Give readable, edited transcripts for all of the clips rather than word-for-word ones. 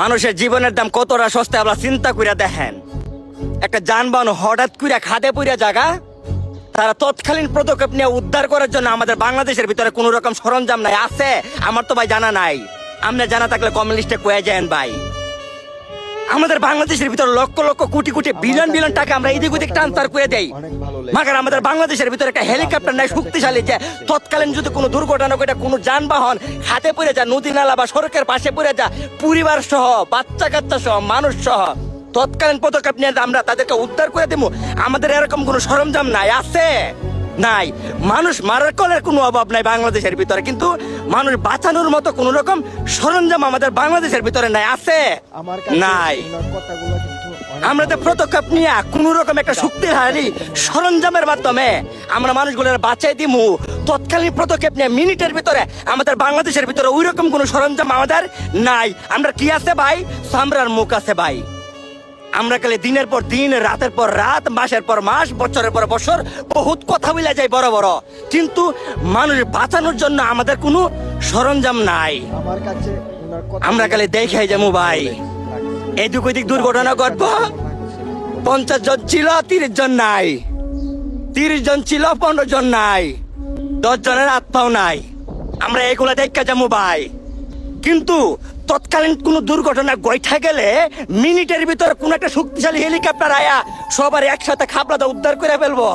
মানুষের জীবনের দাম কতটা সস্তা আপনারা চিন্তা করে দেখেন। একটা যানবাহন হঠাৎ করে খাদে পড়ে জায়গা, তারা তৎকালীন পদক্ষেপ নিয়ে উদ্ধার করার জন্য আমাদের বাংলাদেশের ভিতরে কোন রকম সরঞ্জাম নাই আছে? আমার তো ভাই জানা নাই। আপনি জানা থাকলে কমেন্ট লিস্টে কয়ে যান ভাই। আমাদের বাংলাদেশের ভিতরে লক্ষ লক্ষ কোটি কোটি বিলিয়ন বিলিয়ন টাকা আমরা এদিক ওদিক ট্রান্সফার করে দেই, মাগার আমাদের বাংলাদেশের ভিতরে একটা হেলিকপ্টার নাই শক্তিশালী, যে তৎকালীন যদি কোনো দুর্ঘটনা ঘটে, কোনো যানবাহন হাতে পড়ে যায়, নদী নালা বা সড়কের পাশে পড়ে যায়, পরিবার সহ বাচ্চা কাচ্চা সহ মানুষ সহ তৎকালীন পদক্ষেপ নিয়ে আমরা তাদেরকে উদ্ধার করে দেবো। আমাদের এরকম কোনো সরঞ্জাম নাই আছে? নাই। মানুষ মারার কলের কোনো অভাব নাই বাংলাদেশের ভিতরে, কিন্তু মানুষ বাঁচানোর মতো কোন রকম সরঞ্জাম আমাদের বাংলাদেশের ভিতরে নাই আছে? নাই। আমরা তো পদক্ষেপ নিয়ে কোন রকম একটা শক্তিশালী সরঞ্জামের মাধ্যমে আমরা মানুষগুলোর বাঁচাই দিমু। তৎকালীন পদক্ষেপ নিয়ে মিনিটের ভিতরে আমাদের বাংলাদেশের ভিতরে ওই রকম কোন সরঞ্জাম আমাদের নাই। আমরা কি আছে ভাই? সামরার মুখ আছে ভাই। আমরা খালি দিনের পর দিন, রাতের পর রাত, মাসের পর মাস, বছরের পর বছর বহুত কথা বলে যাই বড় বড়, কিন্তু মানুষ বাঁচানোর জন্য আমাদের কোনো সরঞ্জাম নাই। আমরা খালি দেখাই যাবো ভাই। এদিক ওইদিক দুর্ঘটনা ঘটবো, 50 জন ছিল 30 জন নাই, 30 জন ছিল 15 জন নাই, 10 জনের হাত পাও নাই। আমরা এগুলা দেখা যাবো ভাই। কিন্তু তৎকালীন কোন দুর্ঘটনা গইঠা গেলে মিনিটের ভিতরে কোন একটা শক্তিশালী হেলিকপ্টার আয়া সবার একসাথে খাপলাতে উদ্ধার করে ফেলবো।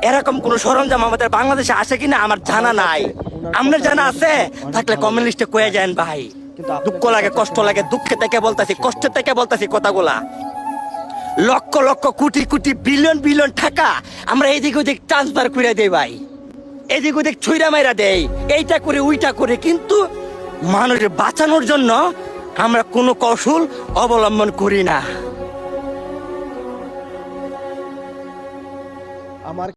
এরকম কোন সরঞ্জাম আমাদের বাংলাদেশে আসে কিনা আমার জানা নাই। আপনার জানা আছে থাকলে কমেন্ট লিস্টে কয়ে যান ভাই। দুঃখ লাগে, কষ্ট লাগে, দুঃখে থেকে বলতাছি, কষ্টে থেকে বলতাছি কথাগুলা। লক্ষ লক্ষ কোটি কোটি বিলিয়ন বিলিয়ন টাকা আমরা এদিক ওদিক ট্রান্সফার করে দেই ভাই, এদিক ওদিক ছুঁড়া মাইরা দেই, এইটা করে ওইটা করে, কিন্তু মানুষের বাঁচানোর জন্য আমরা কোনো কৌশল অবলম্বন করি না।